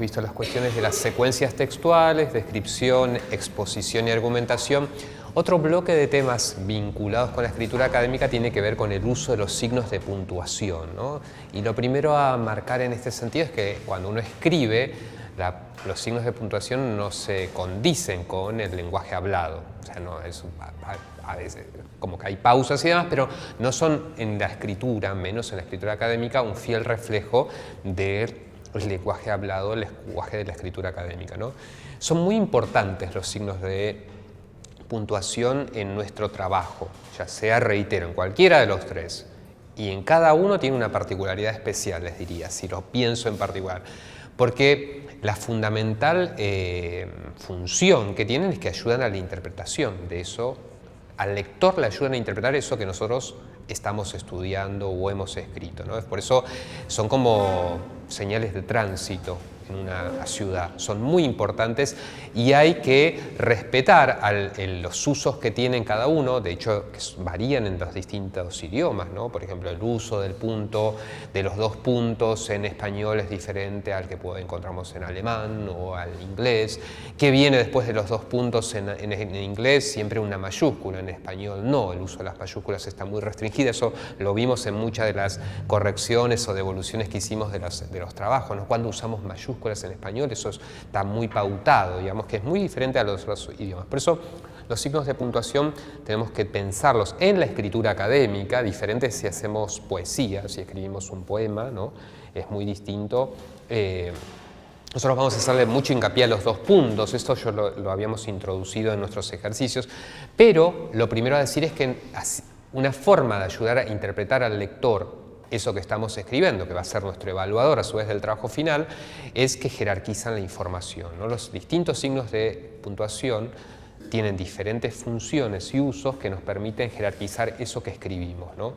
visto las cuestiones de las secuencias textuales, descripción, exposición y argumentación. Otro bloque de temas vinculados con la escritura académica tiene que ver con el uso de los signos de puntuación, ¿no? Y lo primero a marcar en este sentido es que cuando uno escribe, los signos de puntuación no se condicen con el lenguaje hablado. O sea, no, a veces como que hay pausas y demás, pero no son en la escritura, menos en la escritura académica, un fiel reflejo del lenguaje hablado, el lenguaje de la escritura académica, ¿no? Son muy importantes los signos de puntuación en nuestro trabajo, ya sea, reitero, en cualquiera de los tres. Y en cada uno tiene una particularidad especial, les diría, si lo pienso en particular. Porque la fundamental función que tienen es que ayudan a la interpretación de eso, al lector le ayudan a interpretar eso que nosotros estamos estudiando o hemos escrito, ¿no? Por eso son como señales de tránsito en una ciudad, son muy importantes y hay que respetar los usos que tienen cada uno, de hecho que varían en los distintos idiomas, ¿no? Por ejemplo, el uso del punto, de los dos puntos en español es diferente al que encontramos en alemán o al inglés, que viene después de los dos puntos en inglés, siempre una mayúscula, en español no, el uso de las mayúsculas está muy restringido, eso lo vimos en muchas de las correcciones o devoluciones que hicimos de los trabajos, ¿no? Cuando usamos mayúsculas en español, eso está muy pautado, digamos que es muy diferente a los otros idiomas. Por eso los signos de puntuación tenemos que pensarlos en la escritura académica, diferente si hacemos poesía, si escribimos un poema, ¿no? Es muy distinto. Nosotros vamos a hacerle mucho hincapié a los dos puntos, esto yo lo habíamos introducido en nuestros ejercicios, pero lo primero a decir es que una forma de ayudar a interpretar al lector eso que estamos escribiendo, que va a ser nuestro evaluador a su vez del trabajo final, es que jerarquizan la información, ¿no? Los distintos signos de puntuación tienen diferentes funciones y usos que nos permiten jerarquizar eso que escribimos, ¿no?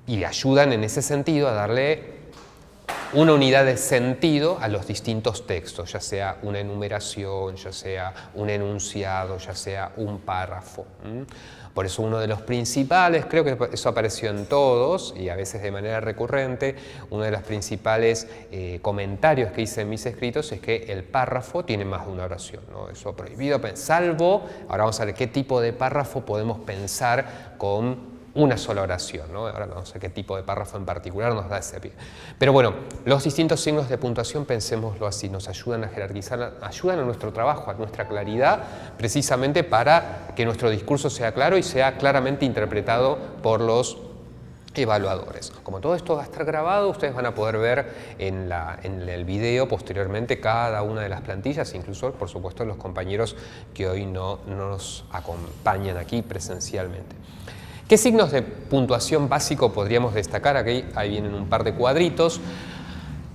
Y le ayudan en ese sentido a darle una unidad de sentido a los distintos textos, ya sea una enumeración, ya sea un enunciado, ya sea un párrafo. Por eso uno de los principales, creo que eso apareció en todos y a veces de manera recurrente, uno de los principales comentarios que hice en mis escritos es que el párrafo tiene más de una oración, ¿no? Eso prohibido, salvo, ahora vamos a ver qué tipo de párrafo podemos pensar con una sola oración, ¿no? Ahora vamos a ver qué tipo de párrafo en particular nos da ese pie. Pero bueno, los distintos signos de puntuación, pensémoslo así, nos ayudan a jerarquizar, ayudan a nuestro trabajo, a nuestra claridad, precisamente para que nuestro discurso sea claro y sea claramente interpretado por los evaluadores. Como todo esto va a estar grabado, ustedes van a poder ver en el video posteriormente cada una de las plantillas, incluso por supuesto los compañeros que hoy no nos acompañan aquí presencialmente. ¿Qué signos de puntuación básico podríamos destacar? Aquí ahí vienen un par de cuadritos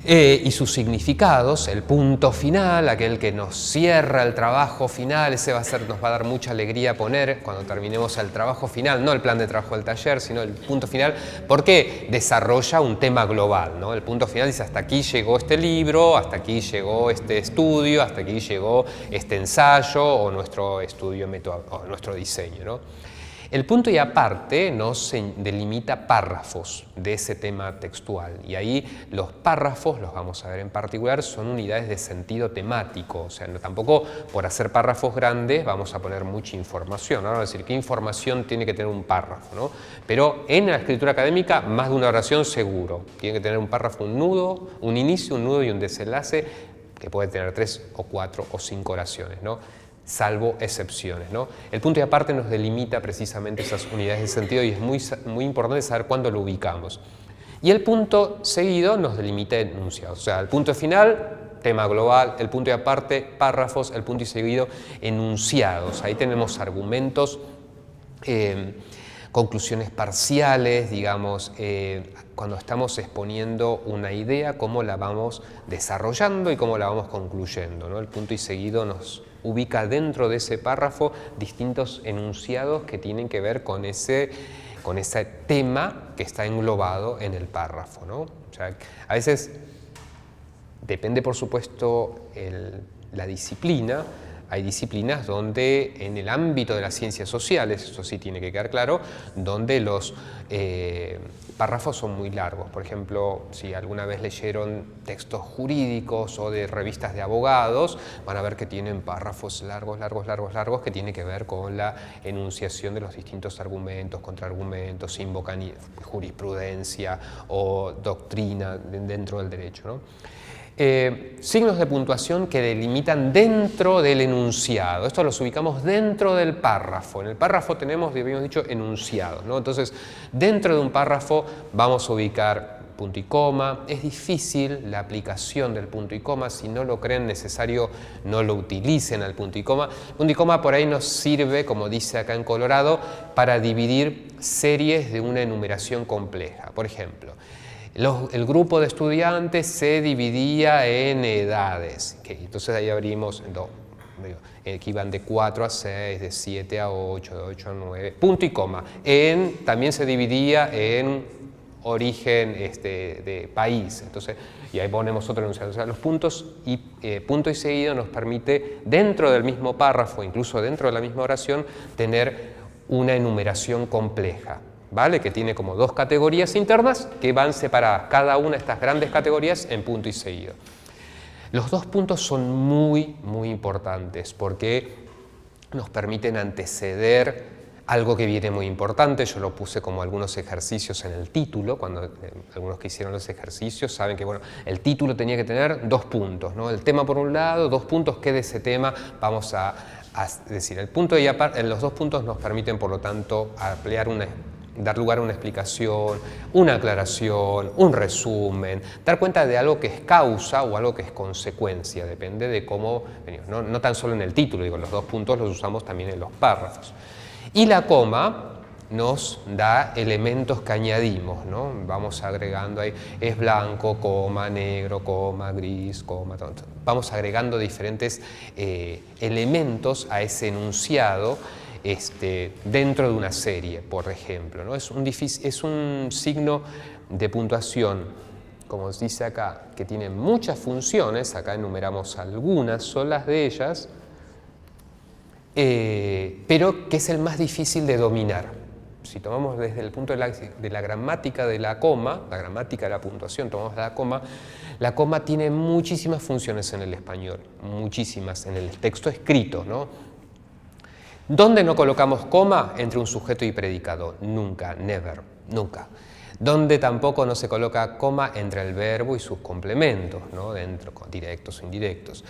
y sus significados. El punto final, aquel que nos cierra el trabajo final, ese nos va a dar mucha alegría poner cuando terminemos el trabajo final, no el plan de trabajo del taller, sino el punto final, porque desarrolla un tema global, ¿no? El punto final dice: hasta aquí llegó este libro, hasta aquí llegó este estudio, hasta aquí llegó este ensayo o nuestro estudio o nuestro diseño, ¿no? El punto y aparte nos delimita párrafos de ese tema textual y ahí los párrafos, los vamos a ver en particular, son unidades de sentido temático, o sea, no, tampoco por hacer párrafos grandes vamos a poner mucha información, ¿no? Vamos a decir qué información tiene que tener un párrafo, ¿no? Pero en la escritura académica más de una oración seguro, tiene que tener un párrafo, un nudo, un inicio, un nudo y un desenlace que puede tener 3 o 4 o 5 oraciones, ¿no? Salvo excepciones, ¿no? El punto y aparte nos delimita precisamente esas unidades de sentido y es muy importante saber cuándo lo ubicamos. Y el punto seguido nos delimita enunciados, o sea, el punto final, tema global, el punto y aparte, párrafos, el punto y seguido, enunciados. Ahí tenemos argumentos, conclusiones parciales, digamos, cuando estamos exponiendo una idea, cómo la vamos desarrollando y cómo la vamos concluyendo, ¿no? El punto y seguido nos ubica dentro de ese párrafo distintos enunciados que tienen que ver con ese tema que está englobado en el párrafo, ¿no? O sea, a veces depende, por supuesto, la disciplina. hay disciplinas donde en el ámbito de las ciencias sociales, eso sí tiene que quedar claro, donde los párrafos son muy largos. Por ejemplo, si alguna vez leyeron textos jurídicos o de revistas de abogados, van a ver que tienen párrafos largos, largos, largos, largos, que tienen que ver con la enunciación de los distintos argumentos, contraargumentos, invocan jurisprudencia o doctrina dentro del derecho, ¿no? Signos de puntuación que delimitan dentro del enunciado. Esto los ubicamos dentro del párrafo. En el párrafo tenemos, habíamos dicho, enunciados, ¿no? Entonces, dentro de un párrafo vamos a ubicar punto y coma. Es difícil la aplicación del punto y coma. Si no lo creen necesario, no lo utilicen al punto y coma. Punto y coma por ahí nos sirve, como dice acá en Colorado, para dividir series de una enumeración compleja. Por ejemplo, el grupo de estudiantes se dividía en edades, entonces ahí abrimos que iban de 4 a 6, de 7 a 8, de 8 a 9, punto y coma. También se dividía en origen de país, entonces, y ahí ponemos otro enunciado. O sea, los puntos y punto y seguido nos permite, dentro del mismo párrafo, incluso dentro de la misma oración, tener una enumeración compleja, ¿vale? Que tiene como dos categorías internas que van separadas, cada una de estas grandes categorías, en punto y seguido. Los dos puntos son muy, muy importantes porque nos permiten anteceder algo que viene muy importante. Yo lo puse como algunos ejercicios en el título. Cuando algunos que hicieron los ejercicios saben que, bueno, el título tenía que tener 2 puntos, ¿no? El tema por un lado, 2 puntos, ¿qué de ese tema vamos a decir? El punto y los 2 puntos nos permiten, por lo tanto, dar lugar a una explicación, una aclaración, un resumen, dar cuenta de algo que es causa o algo que es consecuencia, depende de cómo venimos. No tan solo en el título, digo, los 2 puntos los usamos también en los párrafos. Y la coma nos da elementos que añadimos, ¿no? Vamos agregando ahí, es blanco, coma, negro, coma, gris, coma, vamos agregando diferentes elementos a ese enunciado dentro de una serie, por ejemplo, ¿no? Es un signo de puntuación, como os dice acá, que tiene muchas funciones. Acá enumeramos algunas solas de ellas, pero que es el más difícil de dominar. Si tomamos desde el punto de la gramática de la coma, la gramática de la puntuación, tomamos la coma tiene muchísimas funciones en el español, muchísimas, en el texto escrito, ¿no? ¿Dónde no colocamos coma? Entre un sujeto y predicado. Nunca, never, nunca. Donde tampoco no se coloca coma entre el verbo y sus complementos, ¿no? Dentro, directos o indirectos.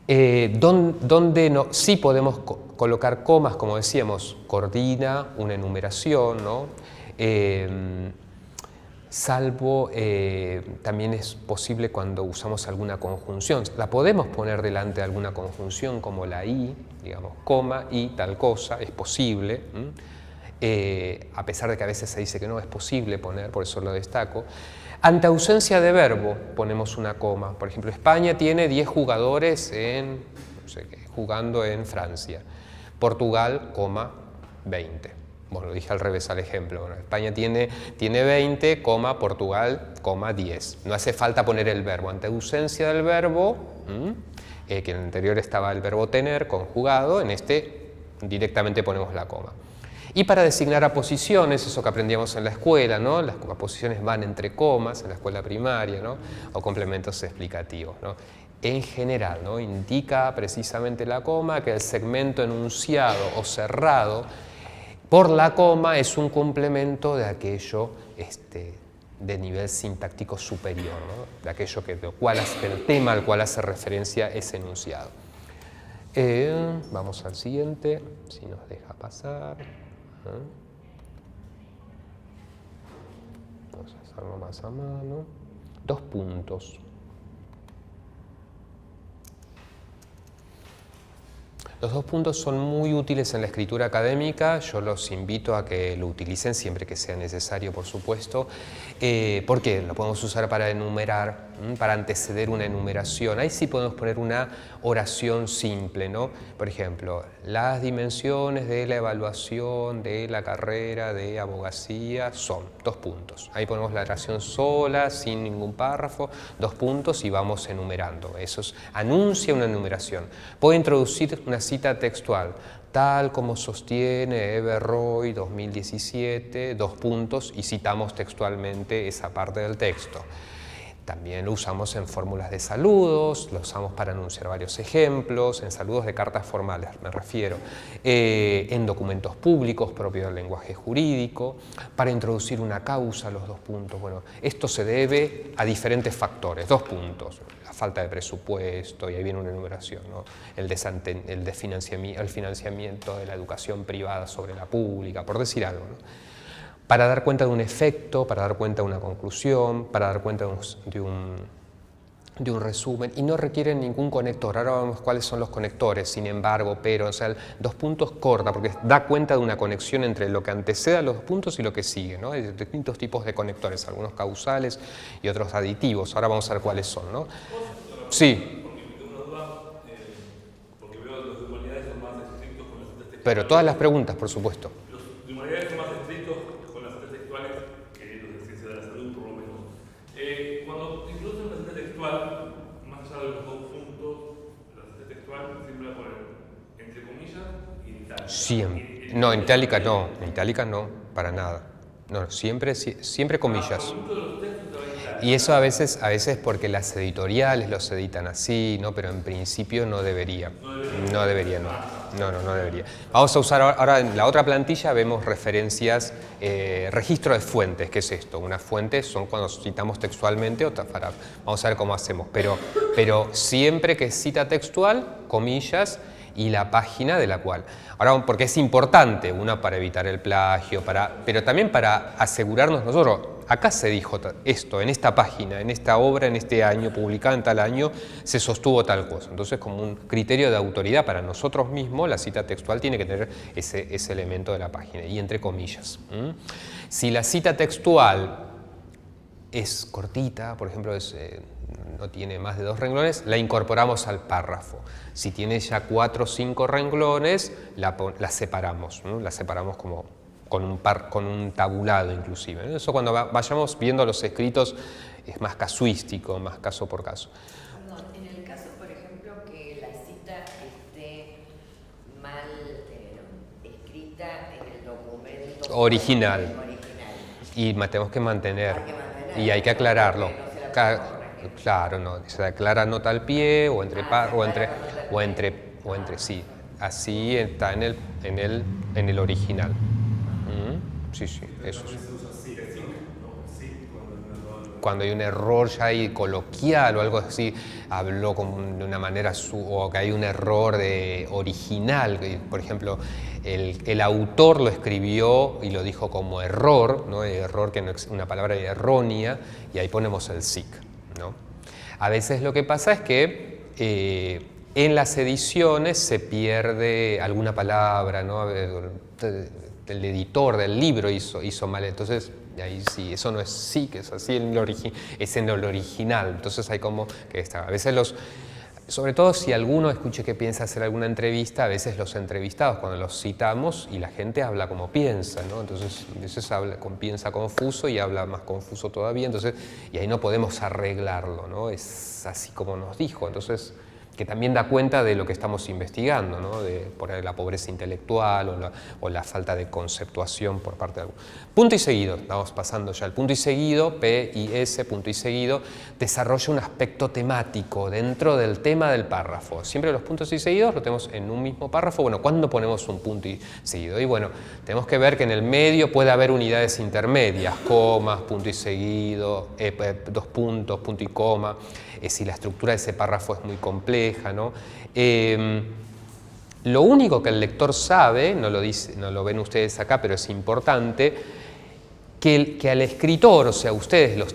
Donde no, sí podemos colocar comas, como decíamos, coordina una enumeración, ¿no? Salvo, también es posible cuando usamos alguna conjunción. La podemos poner delante de alguna conjunción como la y, digamos, coma y tal cosa, es posible, a pesar de que a veces se dice que no es posible poner, por eso lo destaco. Ante ausencia de verbo ponemos una coma. Por ejemplo, España tiene 10 jugadores jugando en Francia. Portugal, 20. Bueno, lo dije al revés al ejemplo. Bueno, España tiene 20, Portugal, 10. No hace falta poner el verbo. Ante ausencia del verbo, que en el anterior estaba el verbo tener conjugado, en este directamente ponemos la coma. Y para designar aposiciones, eso que aprendíamos en la escuela, ¿no? Las aposiciones van entre comas en la escuela primaria, ¿no? O complementos explicativos, ¿no? En general, ¿no? Indica precisamente la coma que el segmento enunciado o cerrado por la coma es un complemento de aquello de nivel sintáctico superior, ¿no? De aquello del tema al cual hace referencia ese enunciado. Vamos al siguiente, si nos deja pasar. Vamos a hacerlo más a mano. 2 puntos. Los dos puntos son muy útiles en la escritura académica, yo los invito a que lo utilicen siempre que sea necesario, por supuesto. ¿Por qué? Lo podemos usar para enumerar, para anteceder una enumeración. Ahí sí podemos poner una oración simple, ¿no? Por ejemplo, las dimensiones de la evaluación de la carrera de abogacía son, dos puntos. Ahí ponemos la oración sola, sin ningún párrafo, dos puntos y vamos enumerando. Eso anuncia una enumeración. Puedo introducir una cita textual, tal como sostiene Eberroy 2017, dos puntos, y citamos textualmente esa parte del texto. También lo usamos en fórmulas de saludos, lo usamos para anunciar varios ejemplos, en saludos de cartas formales me refiero, en documentos públicos propios del lenguaje jurídico, para introducir una causa, los dos puntos. Bueno, esto se debe a diferentes factores, dos puntos, la falta de presupuesto, y ahí viene una enumeración, ¿no? el financiamiento de la educación privada sobre la pública, por decir algo, ¿no? Para dar cuenta de un efecto, para dar cuenta de una conclusión, para dar cuenta de un resumen, y no requieren ningún conector. Ahora vemos cuáles son los conectores, sin embargo, pero, o sea, dos puntos corta, porque da cuenta de una conexión entre lo que antecede a los dos puntos y lo que sigue, ¿no? Hay distintos tipos de conectores, algunos causales y otros aditivos. Ahora vamos a ver cuáles son, ¿no? Sí. Pero todas las preguntas, por supuesto. Los de humanidades son más estrictos con las citas textuales que los de ciencia de la salud, por lo menos. Cuando introducen una cita textual, más allá de los dos puntos, la cita textual siempre la ponen entre comillas y en itálica. Siempre. No, en itálica no. En itálica no, para nada. No, siempre comillas. Y eso a veces porque las editoriales los editan así, ¿no? Pero en principio no debería. No debería, no. No debería. Vamos a usar ahora en la otra plantilla, vemos referencias, registro de fuentes. ¿Qué es esto? Una fuente son cuando citamos textualmente, vamos a ver cómo hacemos. Pero siempre que cita textual, comillas, y la página de la cual. Ahora, porque es importante, una para evitar el plagio, pero también para asegurarnos nosotros, acá se dijo esto, en esta página, en esta obra, en este año, publicada en tal año, se sostuvo tal cosa. Entonces, como un criterio de autoridad para nosotros mismos, la cita textual tiene que tener ese elemento de la página, y entre comillas. Si la cita textual es cortita, por ejemplo, no tiene más de 2 renglones, la incorporamos al párrafo. Si tiene ya 4 o 5 renglones, la separamos, ¿no? La separamos como con un tabulado inclusive. Eso cuando vayamos viendo los escritos es más casuístico, más caso por caso. Perdón, en el caso, por ejemplo, que la cita esté mal escrita en el documento original. Y tenemos que mantener, y hay que aclararlo. Claro, no, se aclara nota al pie o entre sí, así está en el original. Sí, eso sí. Cuando hay un error ya ahí coloquial o algo así, habló de una manera, o que hay un error original, por ejemplo, el autor lo escribió y lo dijo como error, ¿no? Error que no es una palabra errónea, y ahí ponemos el SIC, ¿no? A veces lo que pasa es que en las ediciones se pierde alguna palabra, ¿no? El editor del libro hizo mal, entonces ahí sí, eso no es SIC, es así es en el original, entonces hay como que está. A veces sobre todo si alguno escuche que piensa hacer alguna entrevista, a veces los entrevistados cuando los citamos y la gente habla como piensa, ¿no? Entonces a veces piensa confuso y habla más confuso todavía, entonces, y ahí no podemos arreglarlo, ¿no? Es así como nos dijo, entonces, que también da cuenta de lo que estamos investigando, ¿no? Por la pobreza intelectual o la falta de conceptuación por parte de alguno. Punto y seguido, estamos pasando ya al punto y seguido, PIS, punto y seguido, desarrolla un aspecto temático dentro del tema del párrafo. Siempre los puntos y seguidos lo tenemos en un mismo párrafo. Bueno, ¿cuándo ponemos un punto y seguido? Y bueno, tenemos que ver que en el medio puede haber unidades intermedias, comas, punto y seguido, dos puntos, punto y coma. Si la estructura de ese párrafo es muy compleja, ¿no? Lo único que el lector sabe, no lo ven ustedes acá, pero es importante, que al escritor, o sea, ustedes, los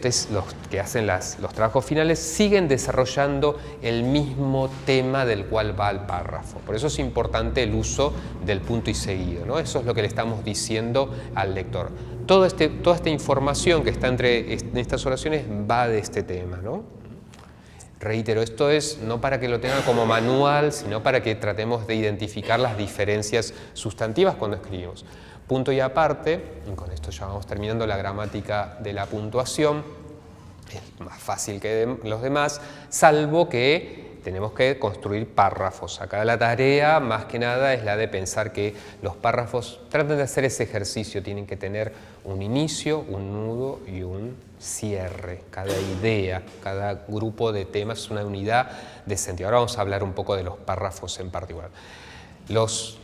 que hacen los trabajos finales, siguen desarrollando el mismo tema del cual va el párrafo. Por eso es importante el uso del punto y seguido, ¿no? Eso es lo que le estamos diciendo al lector. Toda esta información que está en estas oraciones va de este tema, ¿no? Reitero, esto es no para que lo tengan como manual, sino para que tratemos de identificar las diferencias sustantivas cuando escribimos. Punto y aparte, y con esto ya vamos terminando la gramática de la puntuación, es más fácil que los demás, salvo que tenemos que construir párrafos. Acá la tarea, más que nada, es la de pensar que los párrafos, traten de hacer ese ejercicio, tienen que tener un inicio, un nudo y un cierre. Cada idea, cada grupo de temas es una unidad de sentido. Ahora vamos a hablar un poco de los párrafos en particular. Los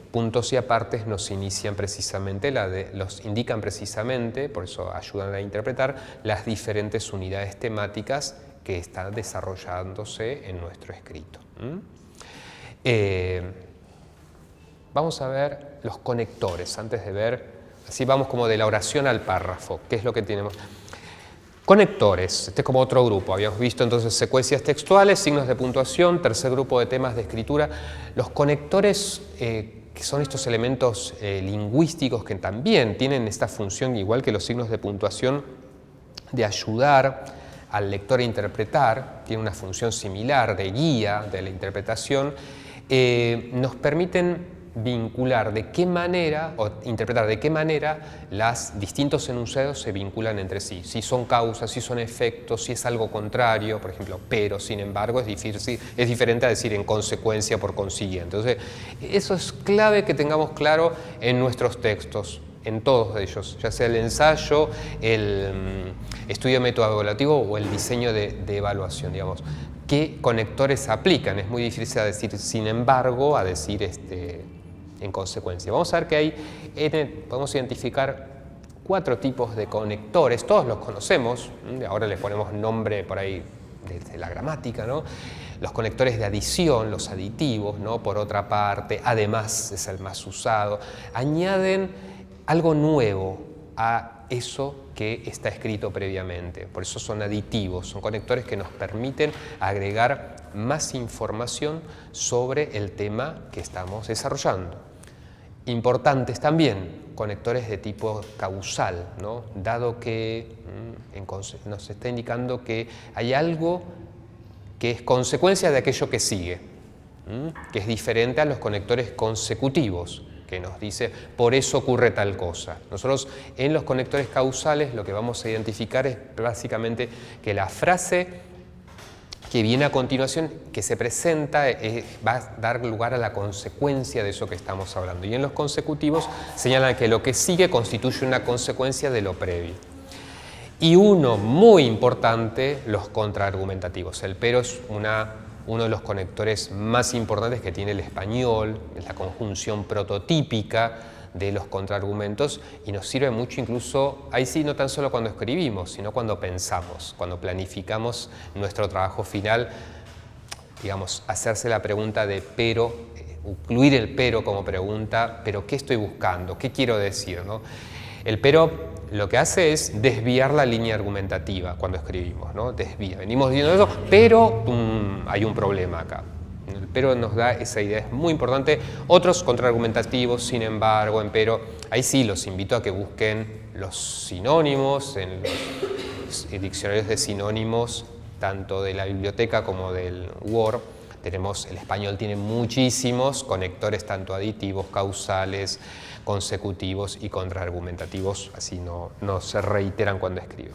puntos y apartes nos inician precisamente, los indican precisamente, por eso ayudan a interpretar las diferentes unidades temáticas que están desarrollándose en nuestro escrito. Vamos a ver los conectores, antes de ver, así vamos como de la oración al párrafo, ¿qué es lo que tenemos? Conectores, este es como otro grupo, habíamos visto entonces secuencias textuales, signos de puntuación, tercer grupo de temas de escritura. Los conectores, que son estos elementos lingüísticos que también tienen esta función, igual que los signos de puntuación, de ayudar al lector a interpretar, tiene una función similar de guía de la interpretación, nos permiten vincular de qué manera, o interpretar de qué manera los distintos enunciados se vinculan entre sí. Si son causas, si son efectos, si es algo contrario, por ejemplo, pero, sin embargo, es diferente a decir en consecuencia, por consiguiente. Entonces, eso es clave que tengamos claro en nuestros textos, en todos ellos, ya sea el ensayo, el estudio metodológico o el diseño de evaluación, digamos. ¿Qué conectores aplican? Es muy difícil a decir sin embargo, a decir en consecuencia. Vamos a ver que hay, podemos identificar 4 tipos de conectores, todos los conocemos, ahora les ponemos nombre por ahí de la gramática, ¿no? Los conectores de adición, los aditivos, ¿no? Por otra parte, además es el más usado, añaden algo nuevo a eso que está escrito previamente. Por eso son aditivos, son conectores que nos permiten agregar más información sobre el tema que estamos desarrollando. Importantes también, conectores de tipo causal, ¿no? Dado que nos está indicando que hay algo que es consecuencia de aquello que sigue, que es diferente a los conectores consecutivos, que nos dice, por eso ocurre tal cosa. Nosotros en los conectores causales lo que vamos a identificar es básicamente que la frase que viene a continuación, que se presenta, va a dar lugar a la consecuencia de eso que estamos hablando. Y en los consecutivos señalan que lo que sigue constituye una consecuencia de lo previo. Y uno muy importante, los contraargumentativos. El pero es uno de los conectores más importantes que tiene el español, es la conjunción prototípica de los contraargumentos y nos sirve mucho incluso, ahí sí, no tan solo cuando escribimos, sino cuando pensamos, cuando planificamos nuestro trabajo final, digamos, hacerse la pregunta de pero, incluir el pero como pregunta, pero ¿qué estoy buscando? ¿Qué quiero decir? ¿No? El pero lo que hace es desviar la línea argumentativa cuando escribimos, ¿no? Desvía. Venimos diciendo eso, pero hay un problema acá. El pero nos da esa idea, es muy importante. Otros contraargumentativos, sin embargo, en pero, ahí sí los invito a que busquen los sinónimos en los diccionarios de sinónimos, tanto de la biblioteca como del Word. El español tiene muchísimos conectores, tanto aditivos, causales, consecutivos y contraargumentativos, así no se reiteran cuando escribo.